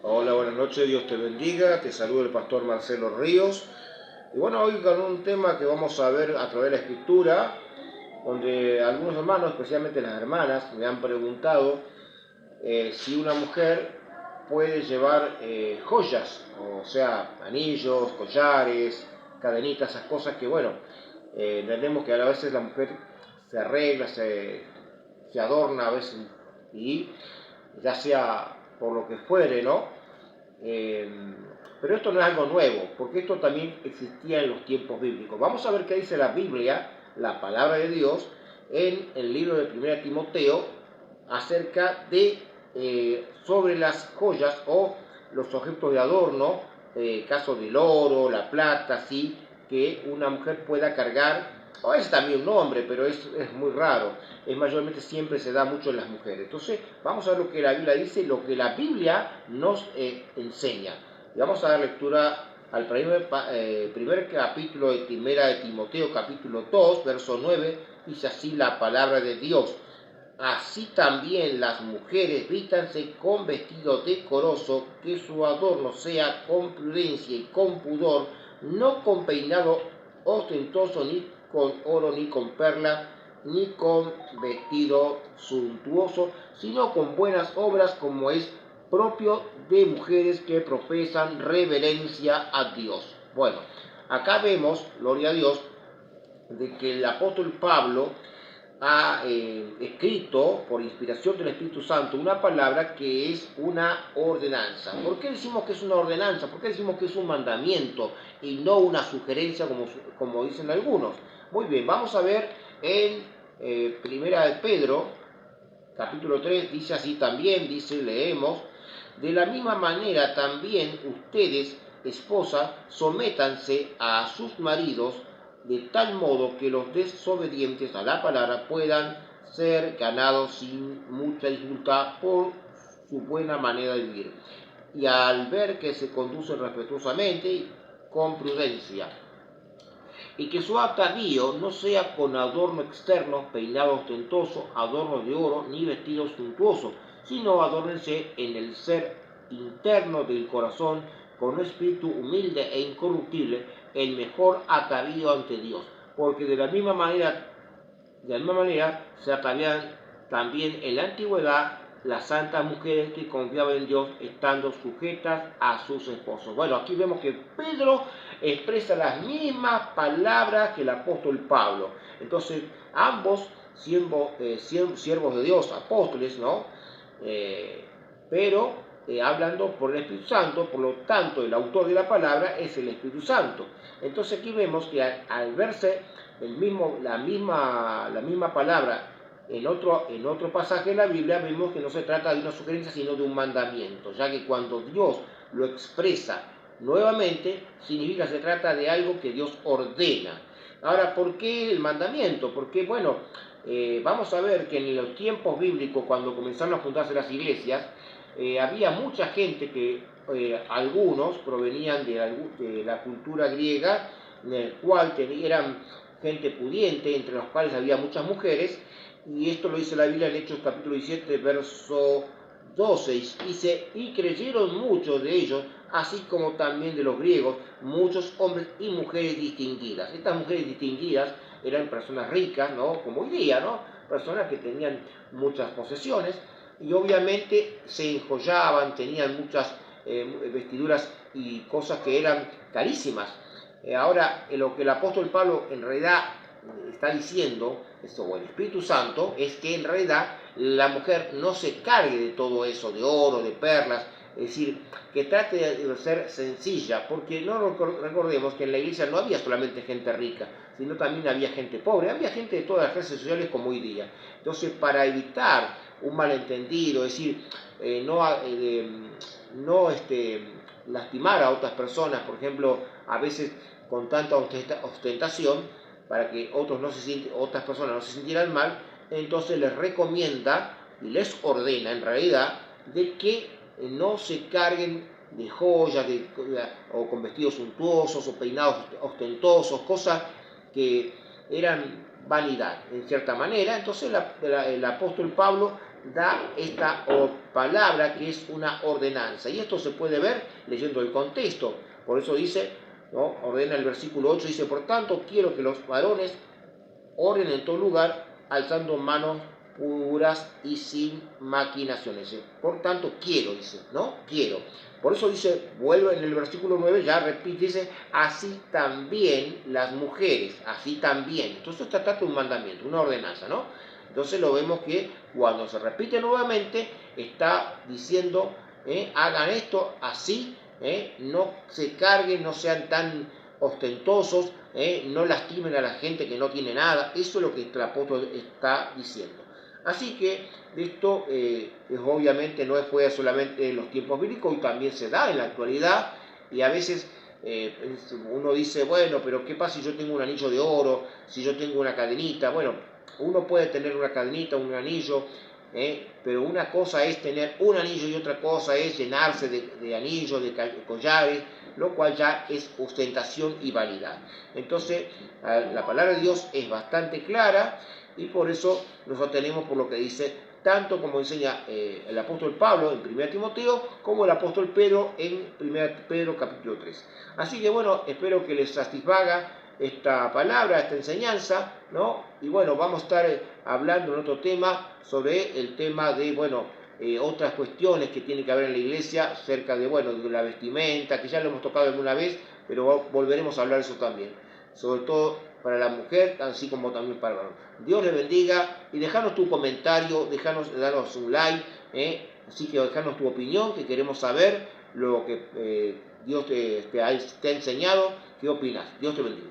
Hola, buenas noches, Dios te bendiga, te saluda el pastor Marcelo Ríos. Y bueno, hoy con un tema que vamos a ver a través de la escritura, donde algunos hermanos, especialmente las hermanas, me han preguntado si una mujer puede llevar joyas, o sea, anillos, collares, cadenitas, esas cosas que, bueno, entendemos que a veces la mujer se arregla, se adorna a veces, y ya sea por lo que fuere, ¿no? Eh, pero esto no es algo nuevo, porque esto también existía en los tiempos bíblicos. Vamos a ver qué dice la Biblia, la palabra de Dios, en el libro de 1 Timoteo, acerca de sobre las joyas o los objetos de adorno, caso del oro, la plata, sí, que una mujer pueda cargar, o es también un hombre, pero es muy raro, es mayormente siempre se da mucho en las mujeres. Entonces, vamos a ver lo que la Biblia dice, lo que la Biblia nos enseña. Y vamos a dar lectura al primer capítulo de 1 Timoteo, capítulo 2, verso 9, dice así la palabra de Dios. Así también las mujeres vístanse con vestido decoroso, que su adorno sea con prudencia y con pudor, no con peinado ostentoso, ni con oro, ni con perla, ni con vestido suntuoso, sino con buenas obras, como es propio de mujeres que profesan reverencia a Dios. Bueno, acá vemos, gloria a Dios, de que el apóstol Pablo ha escrito por inspiración del Espíritu Santo una palabra que es una ordenanza. ¿Por qué decimos que es una ordenanza? ¿Por qué decimos que es un mandamiento y no una sugerencia como dicen algunos? Muy bien, vamos a ver en Primera de Pedro, capítulo 3, dice así también, dice, leemos, de la misma manera también ustedes, esposas, sométanse a sus maridos de tal modo que los desobedientes a la palabra puedan ser ganados sin mucha dificultad por su buena manera de vivir. Y al ver que se conducen respetuosamente y con prudencia, y que su atavío no sea con adorno externo, peinado ostentoso, adorno de oro, ni vestido suntuoso, sino adórnense en el ser interno del corazón con un espíritu humilde e incorruptible, el mejor atavío ante Dios, porque de la misma manera se atavían también en la antigüedad las santas mujeres que confiaban en Dios estando sujetas a sus esposos. Bueno, aquí vemos que Pedro expresa las mismas palabras que el apóstol Pablo. Entonces, ambos siervos de Dios, apóstoles, ¿no? Pero hablando por el Espíritu Santo, por lo tanto, el autor de la palabra es el Espíritu Santo. Entonces aquí vemos que al verse la misma palabra en otro pasaje de la Biblia, vemos que no se trata de una sugerencia, sino de un mandamiento, ya que cuando Dios lo expresa nuevamente, significa que se trata de algo que Dios ordena. Ahora, ¿por qué el mandamiento? Porque, bueno, vamos a ver que en los tiempos bíblicos, cuando comenzaron a fundarse las iglesias, había mucha gente que, algunos provenían de la cultura griega, en el cual eran gente pudiente, entre los cuales había muchas mujeres, y esto lo dice la Biblia en Hechos capítulo 17, verso 12, dice, y creyeron muchos de ellos, así como también de los griegos, muchos hombres y mujeres distinguidas. Estas mujeres distinguidas eran personas ricas, ¿no? Como hoy día, ¿no? Personas que tenían muchas posesiones, y obviamente se enjollaban, tenían muchas vestiduras y cosas que eran carísimas. Ahora, lo que el apóstol Pablo en realidad está diciendo, o el Espíritu Santo, es que en realidad la mujer no se cargue de todo eso, de oro, de perlas, es decir, que trate de ser sencilla, porque no recordemos que en la iglesia no había solamente gente rica, sino también había gente pobre, había gente de todas las clases sociales como hoy día. Entonces, para evitar un malentendido, es decir, no lastimar a otras personas, por ejemplo, a veces con tanta ostentación, para que otras personas no se sintieran mal, entonces les recomienda y les ordena en realidad de que no se carguen de joyas o con vestidos suntuosos o peinados ostentosos, cosas que eran vanidad en cierta manera. Entonces el apóstol Pablo da esta palabra que es una ordenanza. Y esto se puede ver leyendo el contexto. Por eso dice, ¿no? Ordena el versículo 8, dice, por tanto quiero que los varones oren en todo lugar, alzando manos puras y sin maquinaciones. Por tanto, quiero, dice, ¿no? Quiero. Por eso dice, vuelve en el versículo 9, ya repite, dice, así también las mujeres, así también. Entonces se trata de un mandamiento, una ordenanza, ¿no? Entonces lo vemos que cuando se repite nuevamente, está diciendo, hagan esto así, no se carguen, no sean tan ostentosos, no lastimen a la gente que no tiene nada. Eso es lo que el apóstol está diciendo. Así que esto obviamente no fue solamente en los tiempos bíblicos, y también se da en la actualidad, y a veces uno dice, bueno, pero ¿qué pasa si yo tengo un anillo de oro, si yo tengo una cadenita? Bueno, uno puede tener una cadenita, un anillo, pero una cosa es tener un anillo y otra cosa es llenarse de anillos, de collares, lo cual ya es ostentación y vanidad. Entonces, la palabra de Dios es bastante clara, y por eso nos atenemos por lo que dice, tanto como enseña el apóstol Pablo en 1 Timoteo, como el apóstol Pedro en 1 Pedro capítulo 3. Así que bueno, espero que les satisfaga esta palabra, esta enseñanza, ¿no? Y bueno, vamos a estar hablando en otro tema, sobre el tema de, bueno, otras cuestiones que tiene que haber en la iglesia, acerca de, bueno, de la vestimenta, que ya lo hemos tocado alguna vez, pero volveremos a hablar de eso también, sobre todo para la mujer, así como también para el varón. Dios les bendiga, y dejanos tu comentario, danos un like, así que dejanos tu opinión, que queremos saber lo que Dios te ha enseñado. ¿Qué opinas? Dios te bendiga.